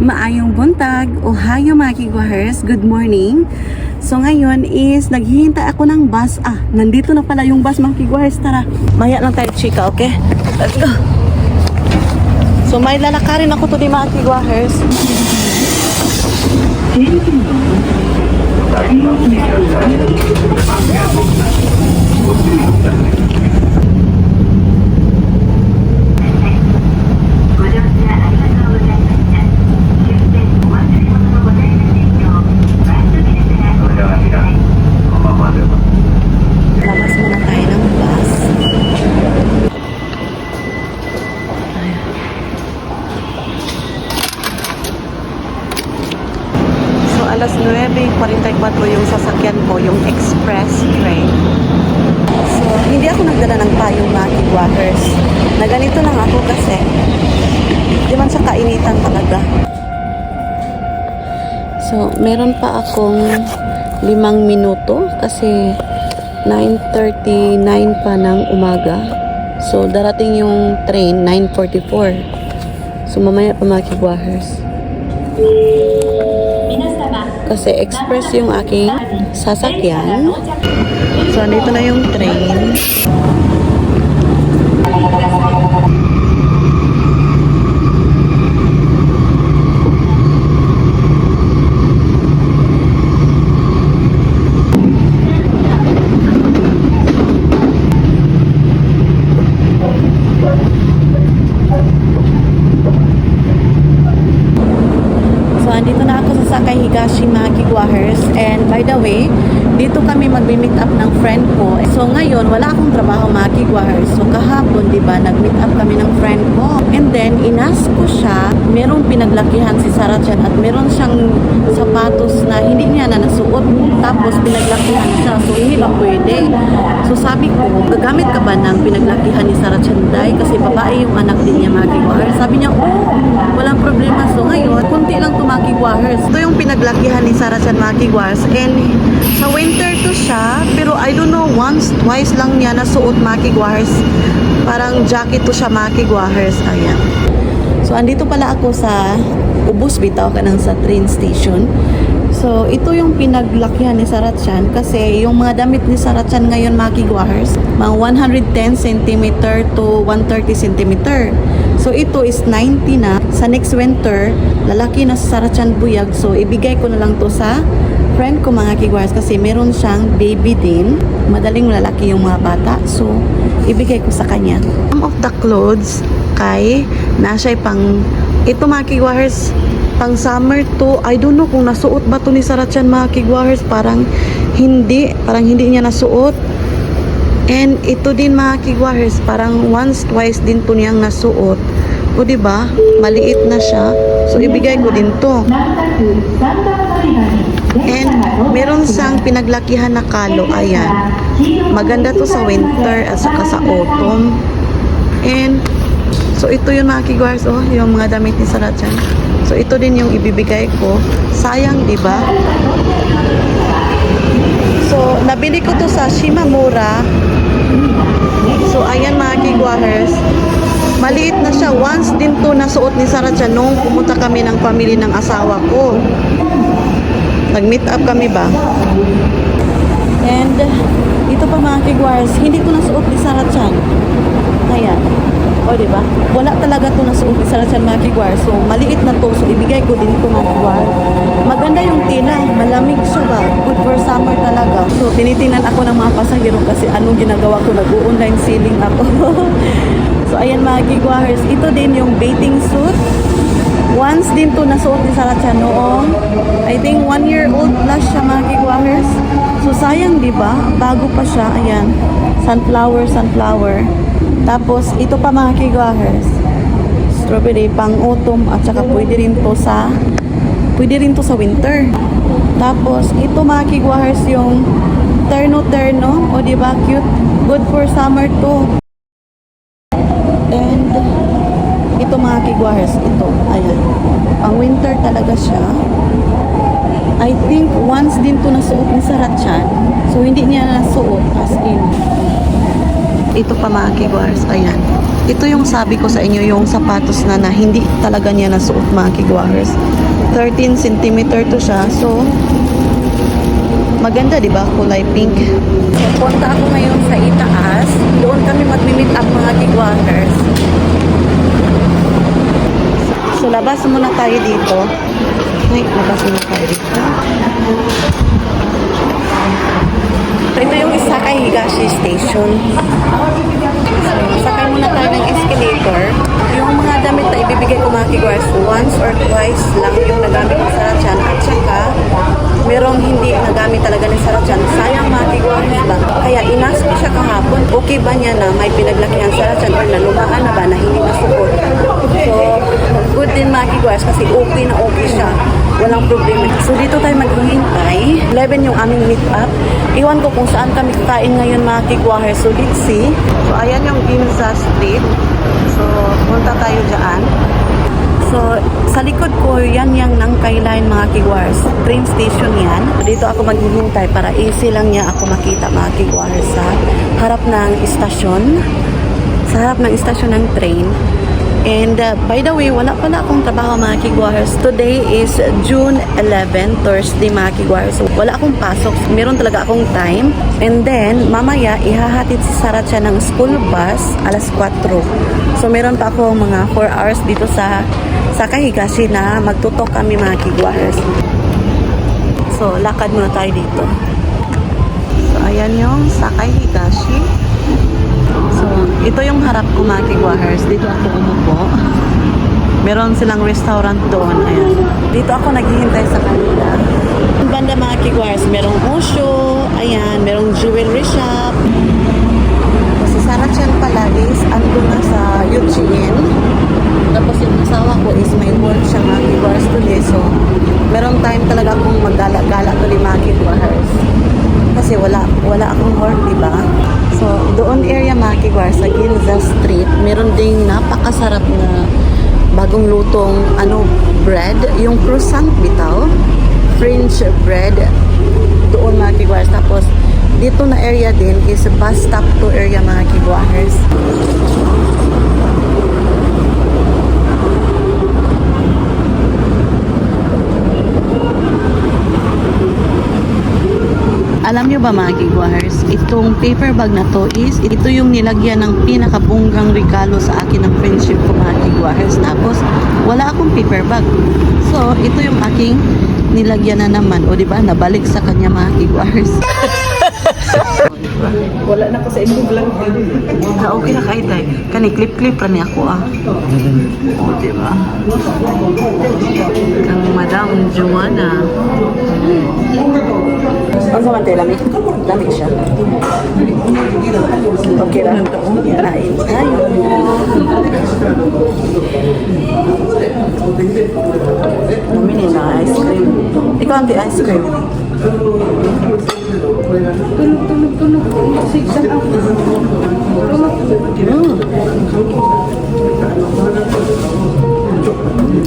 Maayong buntag, ohayo mga kigwahers, good morning. So ngayon is naghihintay ako ng bus. Nandito na pala yung bus mga kigwahers. Tara, maya lang tayo chika, okay? Let's go. So may lalakarin ako to di mga kigwahers. Labas muna tayo ng bus. So alas 9:44 yung sasakyan ko, yung express train. So hindi ako nagdala ng payong mga kigwahers. Na ganito lang ako kasi di man siya kainitan talaga. So meron pa akong 5 minuto kasi 9:39 pa ng umaga. So darating yung train 9:44. So mamaya pa mga kigwahers. Kasi express yung aking sasakyan. So andito na yung train. Andito na ako sa Sakay Higashi mga kigwahers, and by the way, dito kami magbi-meet up ng friend ko. So ngayon, wala akong trabaho mga kigwahers. So kahapon, di ba, nag-meet up kami ng friend ko. And then, inas ko siya, merong pinaglakihan si Sarah Chan at meron siyang sapatos na hindi niya na nasuot. Tapos pinaglakihan siya. So hindi ba pwede? So sabi ko, gagamit ka ba ng pinaglakihan ni Sarah Chan Day? Kasi babae yung anak din niya mga kigwahers. Sabi niya, walang problema. So ngayon, kunti lang to mga kigwahers. Ito yung pinaglakihan ni Sarah Chan mga kigwahers. And sa winter to siya, pero I don't know, once, twice lang niya nasuot mga kigwahers. Parang jacket to siya mga kigwahers. Ayan. So andito pala ako sa Ubos bitaw ka nang sa train station. So ito yung pinaglakihan ni Sarah Chan kasi yung mga damit ni Sarah Chan ngayon mga kigwahers, mga 110 cm to 130 cm. So ito is 90 na. Sa next winter, lalaki na sa Sarah Chan buyag. So ibigay ko na lang to sa friend ko mga kigwahers kasi meron siyang baby din. Madaling lalaki yung mga bata. So ibigay ko sa kanya. Some of the clothes kay nasa pang ito mga kigwahers, pang summer to. I don't know kung nasuot ba to ni Sarah Chan mga kigwahers. Parang hindi niya nasuot. And ito din mga kigwahers, parang once, twice din to niyang nasuot. O diba, maliit na siya. So ibigay ko din to. And meron siyang pinaglakihan na kalo. Ayan. Maganda to sa winter at saka sa autumn. And so ito yun mga kigwahers, yung mga damit ni Sarah Chan. So ito din yung ibibigay ko. Sayang, diba? So nabili ko to sa Shimamura. So ayan mga kigwahers, maliit na siya. Once din to nasuot ni Sarah Chan nung pumunta kami ng family ng asawa ko. Nag-meet up kami ba? And ito pa mga kigwahers, hindi ko nasuot ni Sarah Chan. Ayan. O diba? Wala talaga to nasuot ni Sarah Chan mga kigwahers. So maliit na to. So ibigay ko din ito mga kigwahers. Maganda yung tela. Malamig siya ba? Good for summer talaga. So tinitingnan ako ng mga pasahero kasi anong ginagawa ko. Nag-online selling ako. So ayan mga kigwahers. Ito din yung bathing suit. Once din to nasuot ni Sarah Chan noong I think 1-year-old plus siya mga kigwahers. So sayang diba? Bago pa siya. Ayan. Sunflower. Tapos ito pa mga kigwahers. Strawberry pang autumn at saka pwede rin to sa winter. Tapos ito mga kigwahers yung terno. O diba? Cute. Good for summer to. And ito mga kigwahers, ito, ayan. Pang winter talaga siya. I think once din to nasuot ni Sarah Chan. So hindi niya nasuot as in. ito pa mga kigwars, ayan. Ito yung sabi ko sa inyo, yung sapatos na hindi talaga niya nasuot mga kigwars. 13 cm to siya. So, maganda, di ba? Kulay pink. So, punta ako ngayon sa itaas. Doon kami mag-meet up mga kigwars. So, labas muna tayo dito. Ay, labas muna tayo dito. Ito yung Isakay Higashi Station. Sakay muna tayo ng escalator. Yung mga damit na ibibigay ko mga kigwars, once or twice lang yung nagamit ni Sarachan. At saka, merong hindi nagamit talaga ni Sarachan. Sayang mga kigwars ba? Kaya inask ko siya kahapon, okay ba niya na may pinaglakihan Sarachan or nalumaan na ba na hindi masukot? So, good din mga kigwars kasi okay na okay siya. Walang problema. So, dito tayo maghihintay. 11 yung aming meet up. Iwan ko kung saan kami kakain ngayon mga kigwahers. So, let's see. So, ayan yung Ginza Street. So, punta tayo dyan. So, sa likod ko, yan yung Nangkay Line mga kigwahers. Train station yan. Dito ako maghihintay para easy lang niya ako makita mga kigwahers sa harap ng istasyon. Sa harap ng istasyon ng train. And by the way, wala pala akong trabaho mga kigwahers. Today is June 11, Thursday mga kigwahers. So, wala akong pasok. Meron talaga akong time. And then, mamaya, ihahatid si Sarachan ng school bus alas 4. So, meron pa ako mga 4 hours dito sa Sakay Higashi na magtutok kami mga kigwahers. So, lakad muna tayo dito. So, ayan yung Sakay Higashi. So, ito yung harap ko mga kigwahers. Dito ako umupo. Meron silang restaurant doon. Ayan. Dito ako naghihintay sa kanila. Yung banda mga kigwahers, merong Osho. Ayan, merong jewelry shop. Kasi Sarachan pala is ando na sa Yuchien. Tapos yung asawa ko is may work siya mga kigwahers today. So, merong time talaga akong maggala-gala today mga kigwahers. Kasi wala akong work, diba? So, doon area mga kigwahers sa Ginza Street, meron ding napakasarap na bagong lutong bread, yung croissant bitaw, French bread, doon mga kigwahers. Tapos, dito na area din is bus stop to area mga kigwahers. Alam nyo ba mga kigwahers, itong paper bag na to is, ito yung nilagyan ng pinakabunggang regalo sa akin ng friendship ko mga kigwahers. Tapos, wala akong paper bag. So, ito yung aking nilagyan na naman. O diba, nabalik sa kanya mga kigwahers. Wala na ko sa inyong vlog. Okay na kahit ay. Kani, clip-clip ra niya ako O diba? Kang Madam Joanna. Ang saman tayo, lamig? Lamig siya. Okay lang. Kain tayo. Bumili na ice cream. Ikaw ang ice cream. Tulog. Sigsan ako.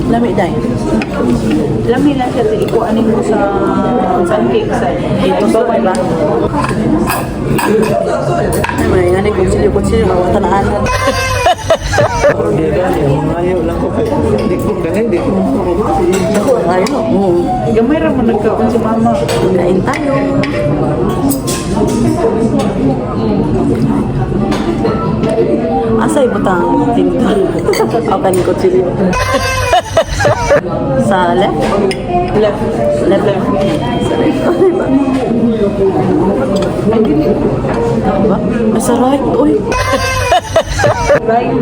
Lami dahil. Lami lang siya. Ikuanin mo sa cake sa Ito sa diba? Ay, may nga ni kutsilyo, mawatanaan. Ayaw lang ko. Hindi ko. Ayaw. Gamay ra man nagkaon si mama. Kain tayo. Asay butang tinta. Ako kanin kutsilyo. Sa left? Left. Sa right. Diba? Sa right. Uy. Right.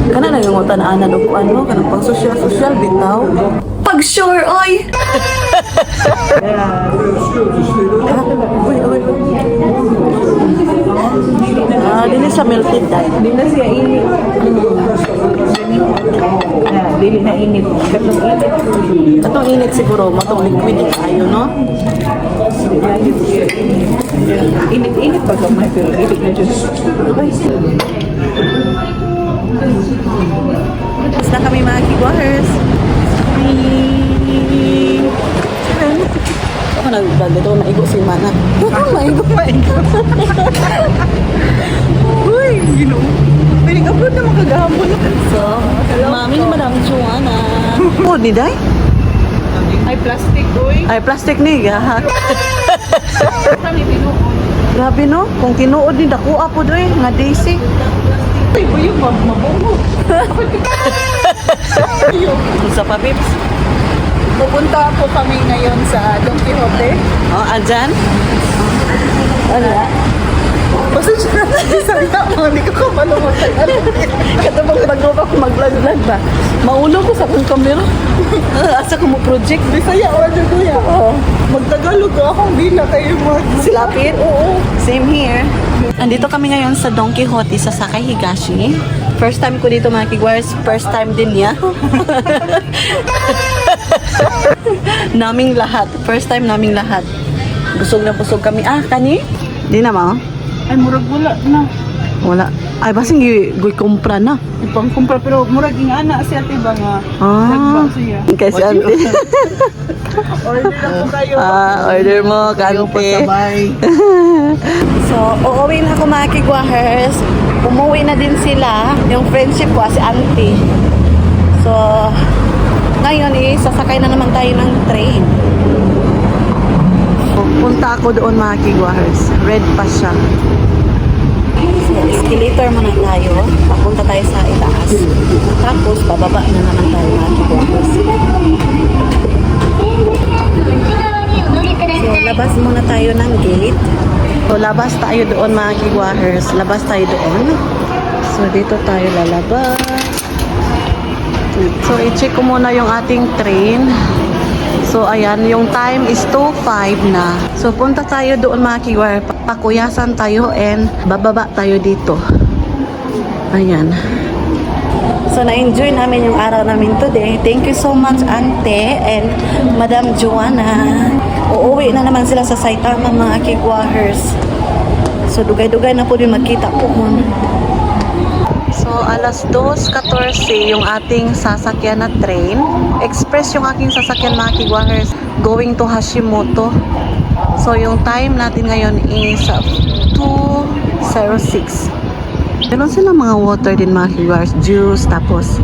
Kana na yung utanaan na doon kanang pang social bitaw. Pag sure, oy! Uy. Dili siya melted dahil. Di na siya init. Dili na init. Atong init siguro, matong liquid tayo, no? Init pa gamay pero dili na just. Basta kami mga kigwahers. Ako na nagdito maigo si Mana. Maigo. Uy, Ginoo. Pinig-upload na makagahapon. So, mami ni Madam Joanna. Oh, ni Day? Ay, plastic, uy. Ay, plastic ni gahak. Kami binuon. Grabe no, kung tinuod ni dako po doy nga Daisy. Ay, uy, mabungo. Sa papips. Pupunta po kami ngayon sa Don Quixote. Oh, andyan? Wala. Basta siya nagsasaya mo, hindi ko kamalumatan. Katabang bago ako mag-vlog ba? Maulo ko sa akong kamera. Asa ko mo project. Bisaya, order ko yan. Oo. Magtagalog ko akong bila kayo mag... Silapit? Oo. Same here. Andito kami ngayon sa Don Quixote sa Sakay Higashi. First time ko dito mga kigwars. First time din niya. Naming lahat. First time naming lahat. Busog na busog kami. Ah, kani? Di na ma? Ay, murag wala na. Wala. Ay, basing goy kumpra na. Ipang kumpra, pero murag nga na si ate ba nga. Ah. Nagba siya. Kasi ante. Order na po kayo. Order mo, kante. So, uuwi na ako mga kigwahers. Umuwi na din sila. Yung friendship ko, si auntie. So, ngayon sasakay na naman tayo ng train. Punta ako doon mga kigwahers. Red pa siya. So, escalator muna tayo. Papunta tayo sa itaas. Tapos, bababa na naman tayo mga kigwahers. So, labas muna tayo ng gate. So, labas tayo doon mga kigwahers. Labas tayo doon. So, dito tayo lalabas. So, i-check ko muna yung ating train. So, ayan, yung time is 2:05 na. So, punta tayo doon mga kigwahers. Pakuyasan tayo and bababa tayo dito. Ayan. So, na-enjoy namin yung araw namin today. Thank you so much, Ante and Madam Joanna. Uuwi na naman sila sa Saitama, mga kigwahers. So, dugay-dugay na po din magkita po mo. So, alas 2:14 yung ating sasakyan na train. Express yung aking sasakyan, mga kigwahers, going to Hashimoto. So, yung time natin ngayon is 2:06. Meron silang mga water din mga kigwahers, juice, tapos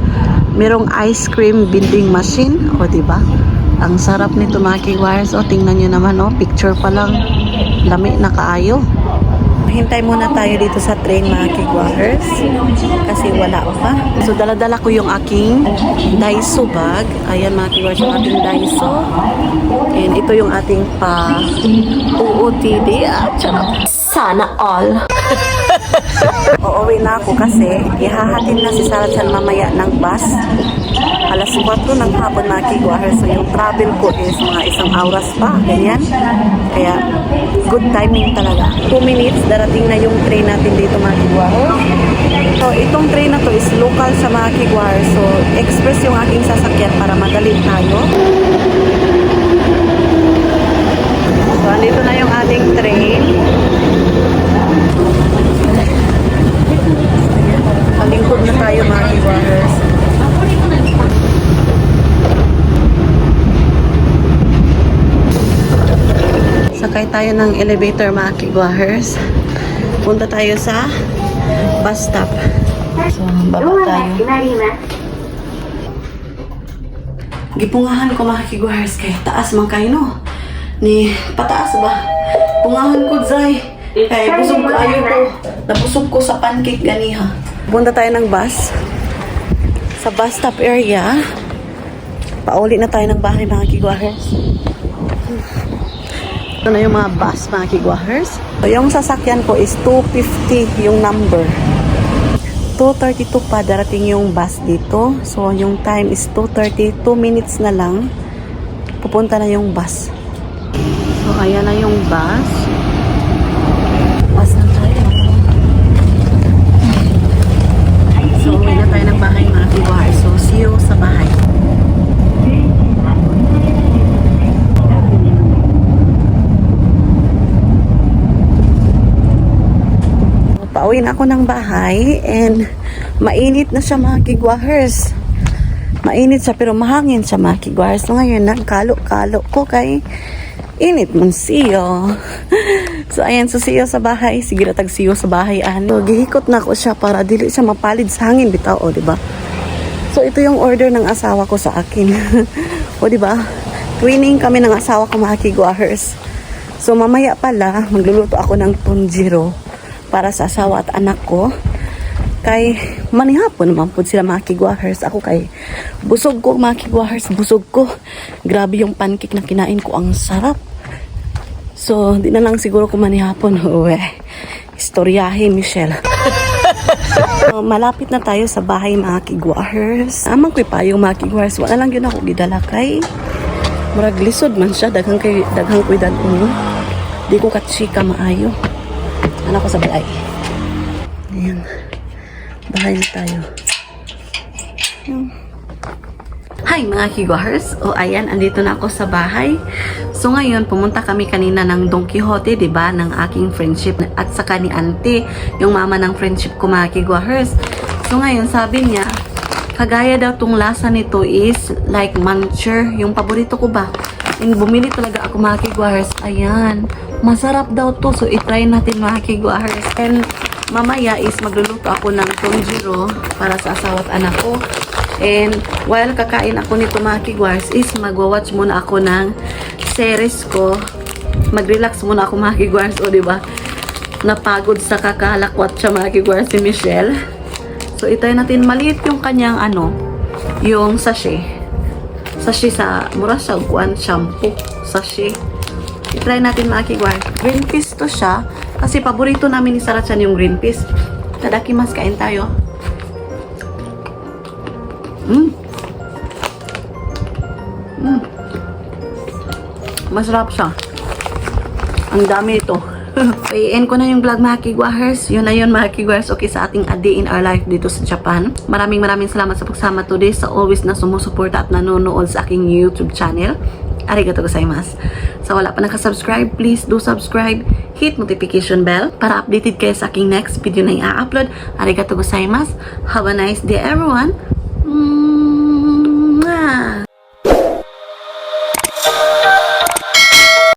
merong ice cream vending machine. O, diba? Ang sarap nito mga kigwahers. O, tingnan nyo naman, o, picture pa lang. Lami na kaayo. Hintay muna tayo dito sa train mga kigwahers kasi wala pa. So, dala-dala ko yung aking Daiso bag. Ayan mga kigwahers, yung ating Daiso. And ito yung ating OOTD. Sana all. Uuwi na ako kasi ihahatid na si Sarah Chan mamaya ng bus. Alas 4 ng hapon mga kigwahers. So yung travel ko is mga 1 oras pa. Ganyan. Kaya good timing talaga. 2 minutes darating na yung train natin dito mga kigwahers. So itong train na to is local sa mga kigwahers. So express yung aking sasakyan para madali tayo. So andito na yung ating train. Palingkod na tayo mga kigwahers. Sakay tayo ng elevator mga kigwahers. Punta tayo sa bus stop. So, baba tayo. Gipungahan ko mga kigwahers kay taas man kayo no. Ni pataas ba? Pungahan ko zay. Kay busog kayo ko. Nabusog ko sa pancake ganiha. Punta tayo ng bus. Sa bus stop area. Pauli na tayo ng bahay mga kigwahers. Ito na yung mga bus mga kigwahers. So, yung sasakyan ko is 250 yung number. 2:32 pa darating yung bus dito. So yung time is 2:30. 2 minutes na lang. Pupunta na yung bus. So ayan na yung bus. Bus na tayo. So uwi na tayo ng bahay mga kigwahers. So see you sa bahay. Pauwi na ako ng bahay and mainit na siya mga kigwahers. Mainit siya pero mahangin siya mga kigwahers. So ngayon nagkalo-kalo ko kay Init man siyo. So, ayan, so siyo sa bahay. Sige na tag siyo sa bahay. Ano, gihikot na ko siya para dili siya mapalid sa hangin. Bitaw, o, diba? So, ito yung order ng asawa ko sa akin. O, diba? Twinning kami ng asawa ko, mga kigwahers. So, mamaya pala, magluluto ako ng tunjiro para sa asawa at anak ko. Kay manihapon naman po sila mga kigwahers. Ako kay busog ko mga kigwahers, busog ko. Grabe yung pancake na kinain ko, ang sarap. So, di na lang siguro ko manihapon. Uwe, istoryahin, Michelle. So, malapit na tayo sa bahay mga kigwahers. Amang ko'y payong mga kigwahers. Wala lang yun ako gidala kay murag lisod man siya. Daghang ko'y dalun. Di ko katsika maayo. Ano ko sa balay. Ayan. Bahay na tayo. Hi mga kigwahers! O ayan, andito na ako sa bahay. So ngayon, pumunta kami kanina ng Don Quixote, diba? Ng aking friendship at saka ni Auntie, yung mama ng friendship ko mga kigwahers. So ngayon, sabi niya, kagaya daw tong lasa nito is like muncher, yung paborito ko ba? And bumili talaga ako mga kigwahers. Ayan, masarap daw to. So itry natin mga kigwahers. And mamaya is magluluto ako ng tunjiro para sa asawa at anak ko. And while kakain ako nito mga kigwars is magwa-watch muna ako ng series ko. Mag-relax muna ako mga kigwars. O diba? Napagod sa kakalakwat siya mga kigwars si Michelle. So itry natin, maliit yung kanyang yung sachet. Sachet sa mura siya, kuan shampoo. Sachet. I-try natin mga kigwars. Green peas to siya. Kasi paborito namin ni Sarachan yung green peas. Tadakimasu, kain tayo. Masarap siya. Ang dami ito. I-end ko na yung vlog mga kigwahers. Yun na yun mga kigwahers. Okay, sa ating A Day in Our Life dito sa Japan. Maraming salamat sa pagsama today, sa always na sumusuporta at nanonood sa aking YouTube channel. Arigatou gozaimasu. Sa wala pa nakasubscribe, please do subscribe. Hit notification bell para updated kayo sa aking next video na i-upload. Arigatou gozaimasu. Have a nice day everyone.